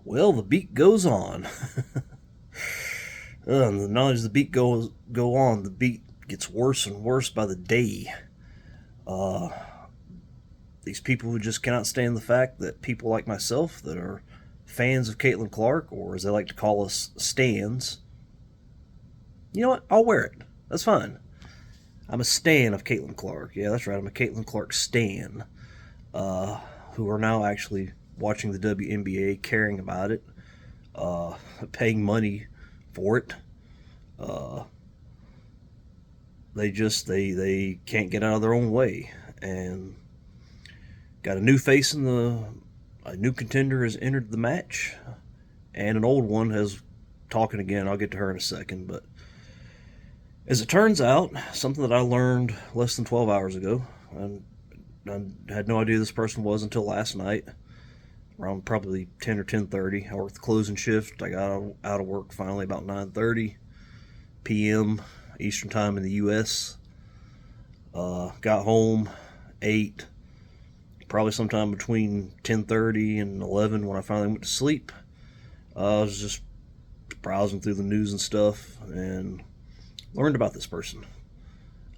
Well, the beat goes on. And the knowledge of the beat go on, the beat gets worse and worse by the day. Uh, these people who just cannot stand the fact that people like myself that are fans of Caitlin Clark, or as they like to call us, stans. You know what? I'll wear it. That's fine. I'm a stan of Caitlin Clark. Yeah, that's right. I'm a Caitlin Clark stan. Who are now actually watching the WNBA, caring about it, uh, paying money for it. Uh, they can't get out of their own way, and got a new face in the a new contender has entered the match, and an old one has talking again. I'll get to her in a second, but as it turns out, something that I learned less than 12 hours ago, and I had no idea this person was until last night, around probably 10 or 10:30. I worked the closing shift. I got out of work finally about 9:30 p.m. Eastern time in the U.S. Got home, ate, probably sometime between 10:30 and 11 when I finally went to sleep. I was just browsing through the news and stuff and learned about this person.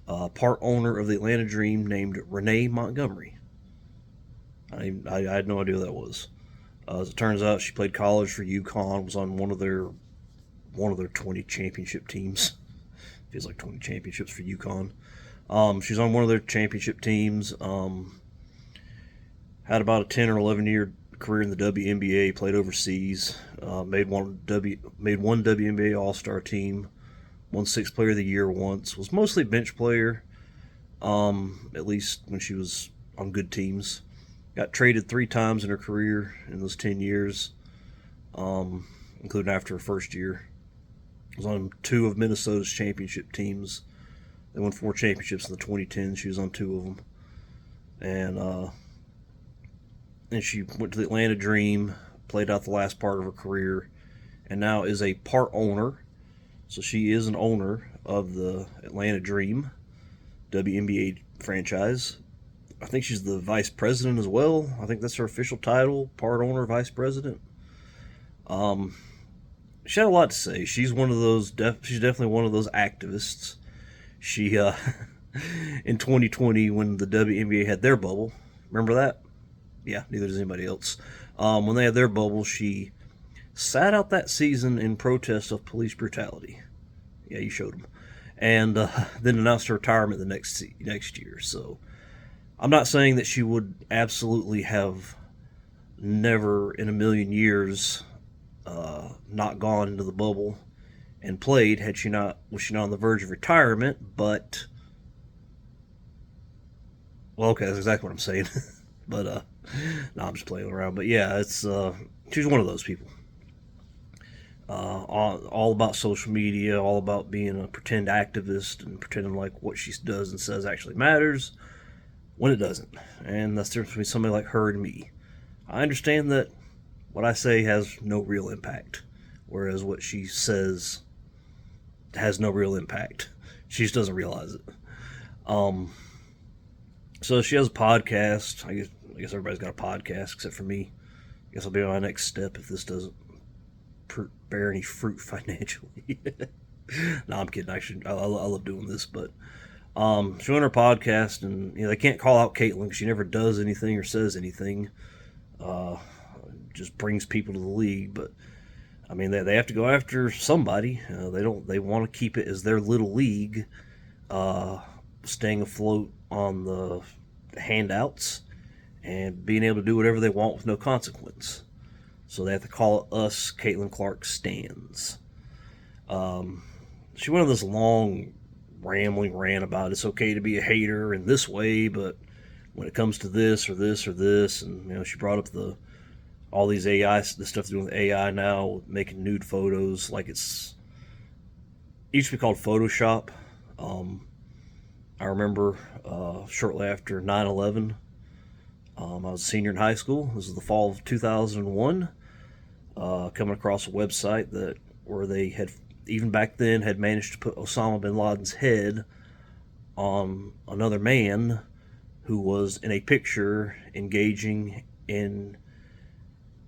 Part owner of the Atlanta Dream named Renee Montgomery. I had no idea who that was. As it turns out, she played college for UConn. Was on one of their 20 championship teams. Feels like 20 championships for UConn. She's on one of their championship teams. Had about a 10 or 11 year career in the WNBA. Played overseas. Made one WNBA All Star team. Won Sixth Player of the Year once. Was mostly a bench player. At least when she was on good teams. Got traded 3 times in her career in those 10 years, including after her first year. Was on 2 of Minnesota's championship teams. They won 4 championships in the 2010s. She was on 2 of them. And she went to the Atlanta Dream, played out the last part of her career, and now is a part owner. So she is an owner of the Atlanta Dream WNBA franchise. I think she's the vice president as well. I think that's her official title, part owner, vice president. Um, she had a lot to say. She's one of those. She's definitely one of those activists. She in 2020 when the WNBA had their bubble. Remember that? Yeah, neither does anybody else. When they had their bubble, she sat out that season in protest of police brutality. Yeah, you showed them, and then announced her retirement the next year. So I'm not saying that she would absolutely have never in a million years not gone into the bubble and played had she not was she not on the verge of retirement. But well, okay, that's exactly what I'm saying. But no, I'm just playing around. But yeah, it's she's one of those people. All about social media, all about being a pretend activist and pretending like what she does and says actually matters when it doesn't. And that's the difference between somebody like her and me. I understand that what I say has no real impact, whereas what she says has no real impact. She just doesn't realize it. Um, so she has a podcast. I guess everybody's got a podcast except for me. I guess I'll be on my next step if this doesn't bear any fruit financially. No, I'm kidding. I love doing this, but she went on her podcast, and they can't call out Caitlin because she never does anything or says anything. Uh, just brings people to the league, but I mean they have to go after somebody. They want to keep it as their little league, uh, staying afloat on the handouts and being able to do whatever they want with no consequence. So they have to call us Caitlin Clark stands. Um, she went on this long rambling rant about it's okay to be a hater in this way, but when it comes to this or this or this, and she brought up all these the stuff they're doing with AI now, making nude photos like it used to be called Photoshop. I remember shortly after 9/11, I was a senior in high school. This is the fall of 2001. Coming across a website where they had even back then had managed to put Osama bin Laden's head on another man who was in a picture engaging in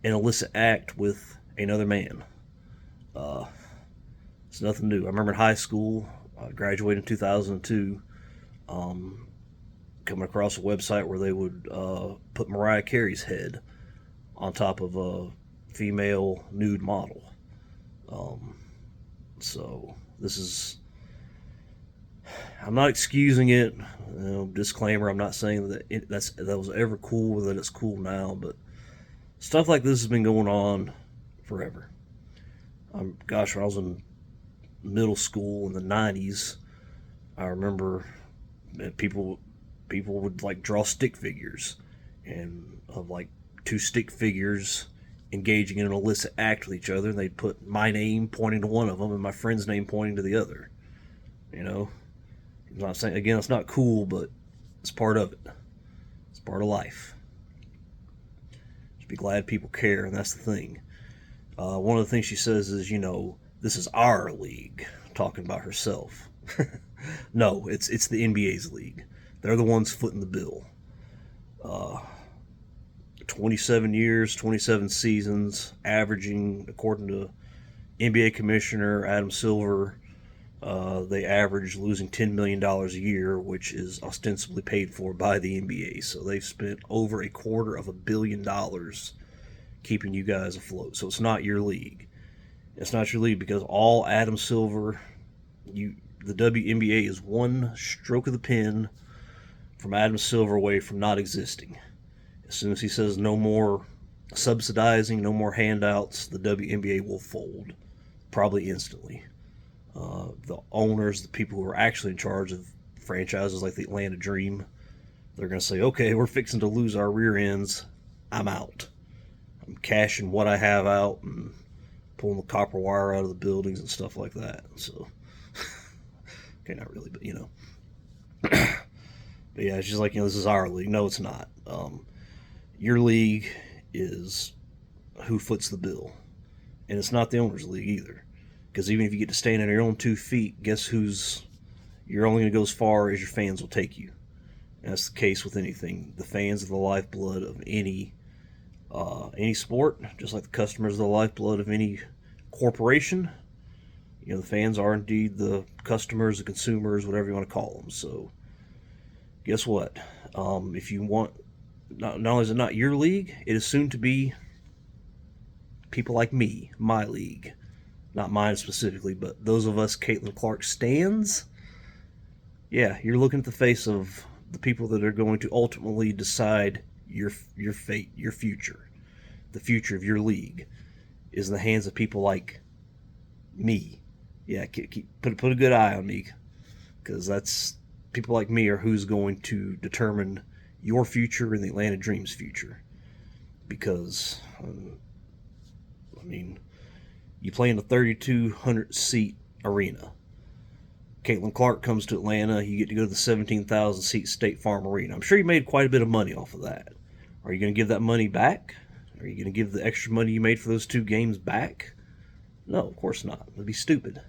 an illicit act with another man. Uh, it's nothing new. I remember in high school, I graduated in 2002, um, coming across a website where they would put Mariah Carey's head on top of a female nude model. Um, so this is, I'm not excusing it. Disclaimer: I'm not saying that that was ever cool or that it's cool now, but stuff like this has been going on forever. Gosh, when I was in middle school in the '90s, I remember people would like draw stick figures, and of like two stick figures engaging in an illicit act with each other, and they'd put my name pointing to one of them and my friend's name pointing to the other. You know, I'm not saying, again, it's not cool, but it's part of it. It's part of life. Just be glad people care, and that's the thing. One of the things she says is, this is our league, talking about herself. No, it's the NBA's league. They're the ones footing the bill. Uh, 27 years, 27 seasons, averaging, according to NBA Commissioner Adam Silver, they average losing $10 million a year, which is ostensibly paid for by the NBA. So they've spent over $250 million keeping you guys afloat. So it's not your league. It's not your league because all Adam Silver, the WNBA is one stroke of the pen from Adam Silver away from not existing. As soon as he says no more subsidizing, no more handouts, the WNBA will fold, probably instantly. The owners, the people who are actually in charge of franchises like the Atlanta Dream, they're going to say, okay, we're fixing to lose our rear ends. I'm out. I'm cashing what I have out and pulling the copper wire out of the buildings and stuff like that. So, okay, not really, but But yeah, it's just like, this is our league. No, it's not. Your league is who foots the bill. And it's not the owner's league either. Because even if you get to stand on your own 2 feet, guess you're only going to go as far as your fans will take you. And that's the case with anything. The fans are the lifeblood of any sport, just like the customers are the lifeblood of any corporation. The fans are indeed the customers, the consumers, whatever you want to call them. So, guess what? If you want, not only is it not your league, it is soon to be people like me, my league. Not mine specifically, but those of us Caitlin Clark stans. Yeah, you're looking at the face of the people that are going to ultimately decide your fate, your future. The future of your league is in the hands of people like me. Yeah, put a good eye on me, because that's people like me are who's going to determine your future and the Atlanta Dream's future. Because, you play in a 3,200 seat arena. Caitlin Clark comes to Atlanta, you get to go to the 17,000 seat State Farm Arena. I'm sure you made quite a bit of money off of that. Are you going to give that money back? Are you going to give the extra money you made for those 2 games back? No, of course not. It'd be stupid.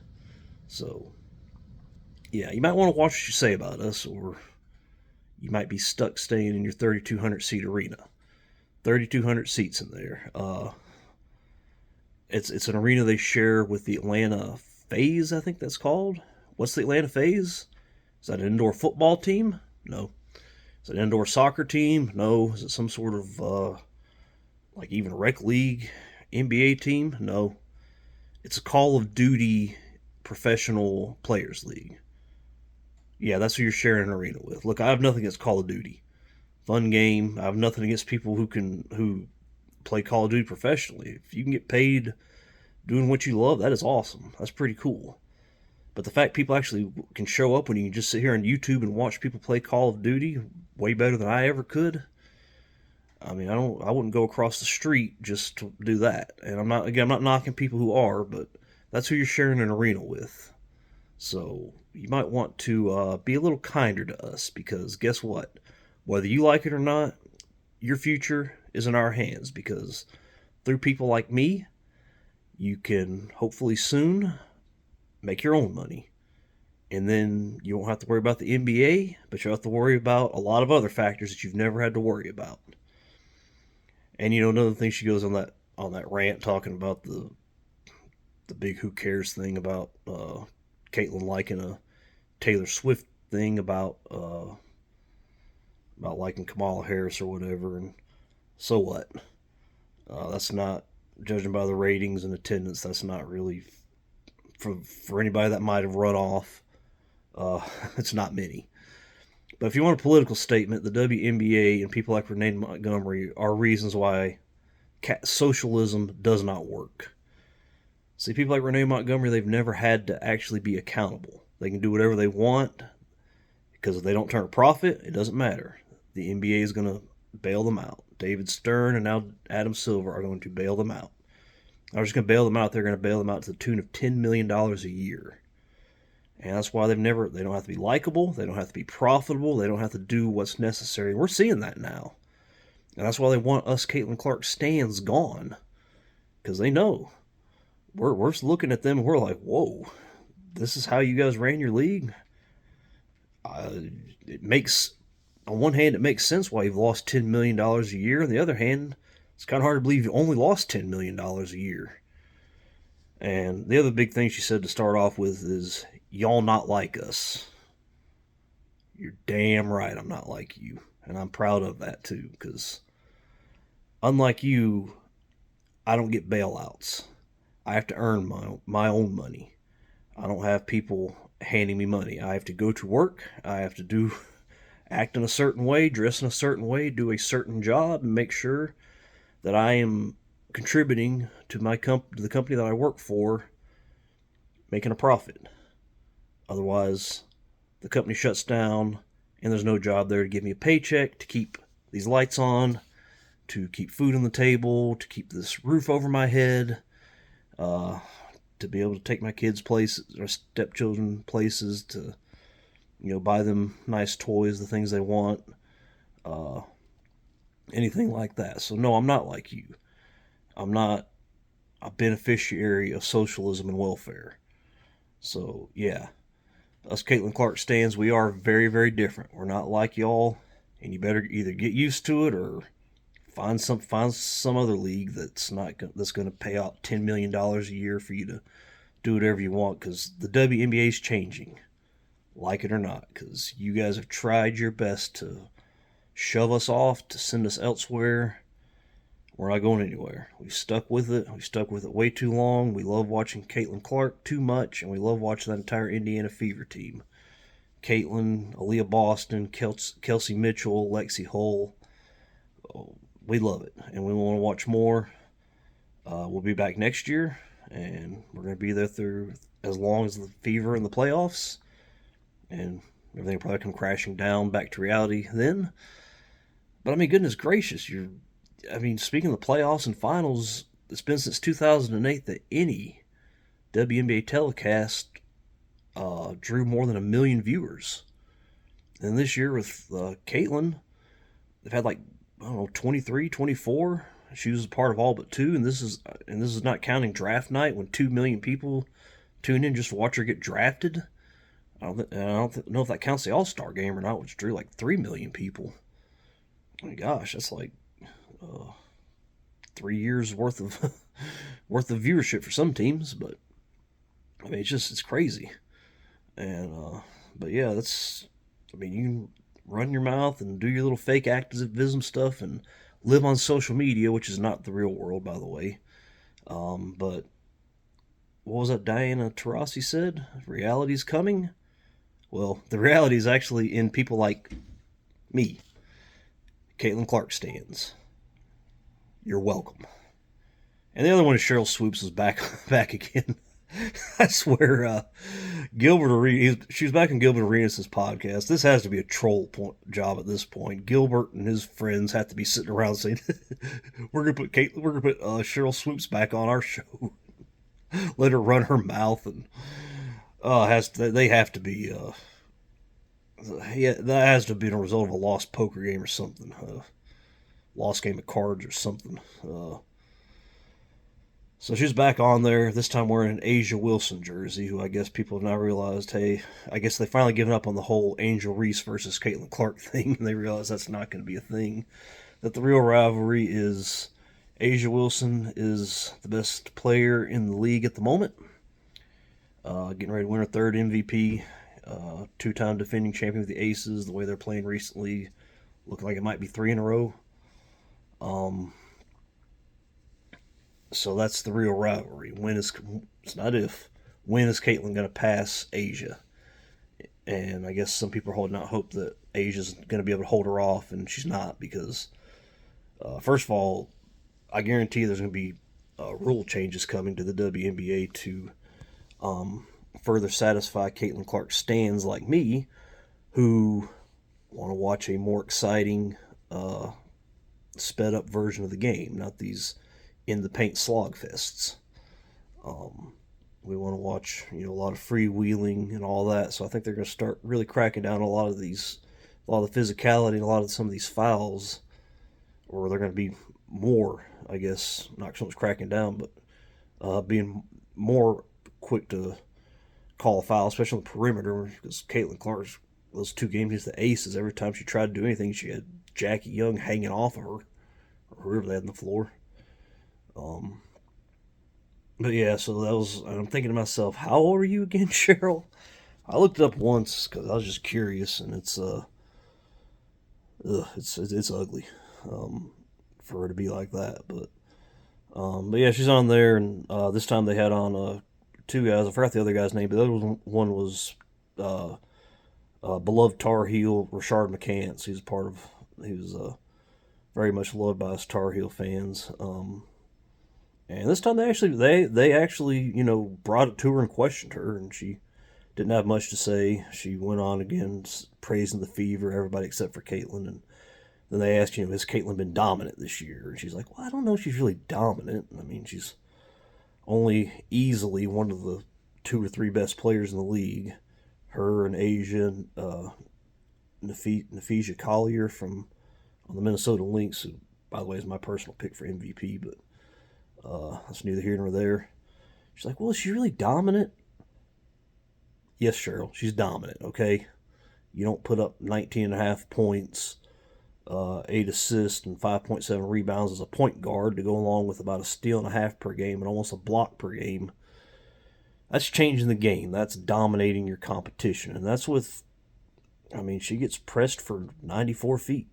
So, yeah, you might want to watch what you say about us, or you might be stuck staying in your 3,200 seat arena. 3,200 seats in there. It's an arena they share with the Atlanta Phase, I think that's called. What's the Atlanta Phase? Is that an indoor football team? No. Is it an indoor soccer team? No. Is it some sort of, like even rec league NBA team? No. It's a Call of Duty professional players league. Yeah, that's who you're sharing an arena with. Look, I have nothing against Call of Duty. Fun game. I have nothing against people who play Call of Duty professionally. If you can get paid doing what you love, that is awesome. That's pretty cool. But the fact people actually can show up when you can just sit here on YouTube and watch people play Call of Duty way better than I ever could. I wouldn't go across the street just to do that. And I'm not knocking people who are, but that's who you're sharing an arena with. So you might want to be a little kinder to us, because guess what? Whether you like it or not, your future is in our hands, because through people like me, you can hopefully soon make your own money. And then you won't have to worry about the NBA, but you'll have to worry about a lot of other factors that you've never had to worry about. And another thing she goes on that on that rant talking about the big who cares thing about Caitlyn liking a Taylor Swift thing about liking Kamala Harris or whatever, and so what? That's not, judging by the ratings and attendance, that's not really for anybody that might have run off. It's not many. But if you want a political statement, the WNBA and people like Renee Montgomery are reasons why socialism does not work. See, people like Renee Montgomery, they've never had to actually be accountable. They can do whatever they want because if they don't turn a profit, it doesn't matter. The NBA is going to bail them out. David Stern and now Adam Silver are going to bail them out. They're just going to bail them out. They're going to bail them out to the tune of $10 million a year. And that's why they don't have to be likable. They don't have to be profitable. They don't have to do what's necessary. We're seeing that now. And that's why they want us Caitlin Clark stands gone. Because they know. We're looking at them and we're like, whoa, this is how you guys ran your league? It makes, on one hand, it makes sense why you've lost $10 million a year. On the other hand, it's kind of hard to believe you only lost $10 million a year. And the other big thing she said to start off with is, y'all not like us. You're damn right I'm not like you. And I'm proud of that too, because unlike you, I don't get bailouts. I have to earn my own money. I don't have people handing me money. I have to go to work. I have to act in a certain way, dress in a certain way, do a certain job, and make sure that I am contributing to the company that I work for, making a profit. Otherwise, the company shuts down, and there's no job there to give me a paycheck, to keep these lights on, to keep food on the table, to keep this roof over my head, to be able to take my kids places or stepchildren places, to buy them nice toys, the things they want, anything like that. So no, I'm not like you. I'm not a beneficiary of socialism and welfare. So yeah, us Caitlin Clark stands, we are very, very different. We're not like y'all, and you better either get used to it or find some other league that's going to pay out $10 million a year for you to do whatever you want, because the WNBA is changing, like it or not, because you guys have tried your best to shove us off, to send us elsewhere. We're not going anywhere. We've stuck with it. We've stuck with it way too long. We love watching Caitlin Clark too much, and we love watching that entire Indiana Fever team. Caitlin, Aaliyah Boston, Kelsey Mitchell, Lexi Hull. We love it, and we want to watch more. We'll be back next year, and we're going to be there through as long as the Fever and the playoffs, and everything will probably come crashing down back to reality then. But I mean, goodness gracious, speaking of the playoffs and finals, it's been since 2008 that any WNBA telecast drew more than 1 million viewers. And this year with Caitlin, they've had 23, 24. She was a part of all but two, and this is not counting draft night when 2 million people tune in just to watch her get drafted. I don't know if that counts the All-Star game or not, which drew 3 million people. Oh my gosh, that's 3 years worth of viewership for some teams, but I mean it's crazy. And but yeah, you can run your mouth and do your little fake activism stuff and live on social media, which is not the real world, by the way. But what was that Diana Taurasi said? Reality's coming. Well, the reality is actually in people like me, Caitlin Clark stands. You're welcome. And the other one is Cheryl Swoops is back again. I swear, Gilbert Arenas, she was back in Gilbert Arenas' podcast. This has to be a troll job at this point. Gilbert and his friends have to be sitting around saying, we're gonna put Cheryl Swoops back on our show. Let her run her mouth, and they have to be that has to have been a result of a lost poker game or something. Lost game of cards or something. So she's back on there, this time wearing an Asia Wilson jersey, who I guess people have now realized, hey, I guess they finally given up on the whole Angel Reese versus Caitlin Clark thing, and they realize that's not going to be a thing. That the real rivalry is Asia Wilson is the best player in the league at the moment. Getting ready to win her third MVP. Two-time defending champion with the Aces. The way they're playing recently, looking like it might be three in a row. So that's the real rivalry. It's not if. When is Caitlyn going to pass Asia? And I guess some people are holding out hope that Asia's going to be able to hold her off, and she's not because, first of all, I guarantee there's going to be rule changes coming to the WNBA to further satisfy Caitlin Clark stans like me who want to watch a more exciting, sped up version of the game, not these in the paint slog fests. We want to watch, a lot of freewheeling and all that. So I think they're going to start really cracking down on a lot of the physicality and a lot of some of these fouls, or they're going to be more, I guess, not so much cracking down, but being more quick to call a foul, especially on the perimeter, because Caitlin Clark's those two games against the Aces, every time she tried to do anything, she had Jackie Young hanging off of her, or whoever they had on the floor. But yeah, so I'm thinking to myself, how old are you again, Cheryl? I looked it up once because I was just curious, and it's ugly, for her to be like that. But yeah, she's on there, and this time they had on two guys. I forgot the other guy's name, but the other one was beloved Tar Heel Rashard McCants. He was very much loved by us Tar Heel fans. And this time they actually brought it to her and questioned her, and she didn't have much to say. She went on again praising the Fever, everybody except for Caitlyn, and then they asked, has Caitlyn been dominant this year? And she's like, well, I don't know if she's really dominant. I mean, she's only easily one of the two or three best players in the league. Her and Asia, Naphesia Collier on the Minnesota Lynx, who, by the way, is my personal pick for MVP, but that's neither here nor there. She's like, well, is she really dominant? Yes, Cheryl, she's dominant, okay? You don't put up 19.5 points, 8 assists, and 5.7 rebounds as a point guard to go along with about a steal and a half per game and almost a block per game. That's changing the game. That's dominating your competition. And that's she gets pressed for 94 feet.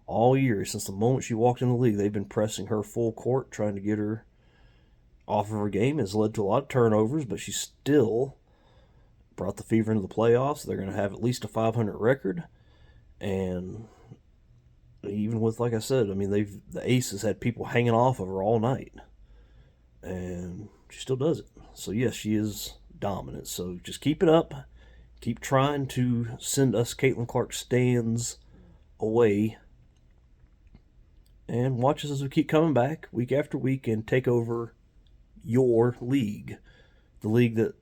All year, since the moment she walked in the league, they've been pressing her full court, trying to get her off of her game. Has led to a lot of turnovers, but she still brought the Fever into the playoffs. They're going to have at least a 500 record. And even with, like I said, the Aces had people hanging off of her all night. And she still does it. So, yes, she is dominant. So just keep it up. Keep trying to send us Caitlin Clark stans away. And watch us as we keep coming back week after week and take over your league. The league that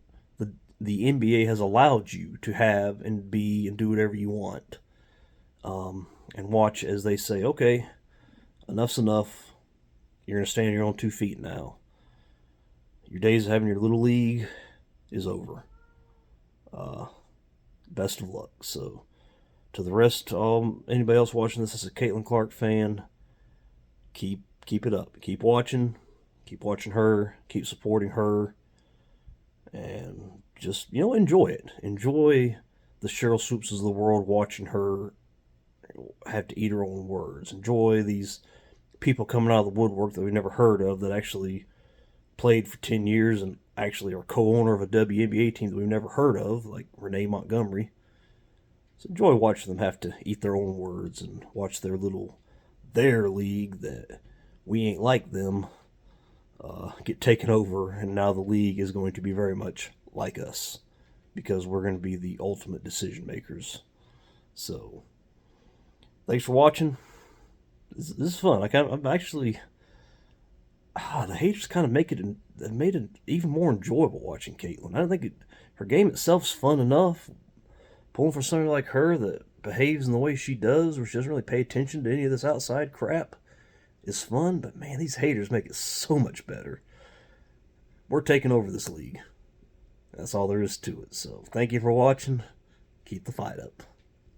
the NBA has allowed you to have and be and do whatever you want. And watch as they say, okay, enough's enough. You're going to stand on your own 2 feet now. Your days of having your little league is over. Best of luck. So, to the rest, anybody else watching this as a Caitlin Clark fan, keep it up. Keep watching her. Keep supporting her. And just, enjoy it. Enjoy the Cheryl Swoops of the world watching her have to eat her own words. Enjoy these people coming out of the woodwork that we've never heard of that actually played for 10 years and actually are co-owner of a WNBA team that we've never heard of, like Renee Montgomery. So enjoy watching them have to eat their own words and watch their league that we ain't like them get taken over, and now the league is going to be very much like us because we're going to be the ultimate decision makers. So thanks for watching. This is fun. I'm actually the haters kind of made it even more enjoyable watching Caitlyn. I don't think her game itself's fun enough. Pulling for somebody like her that behaves in the way she does, where she doesn't really pay attention to any of this outside crap, is fun. But man, these haters make it so much better. We're taking over this league. That's all there is to it. So thank you for watching. Keep the fight up.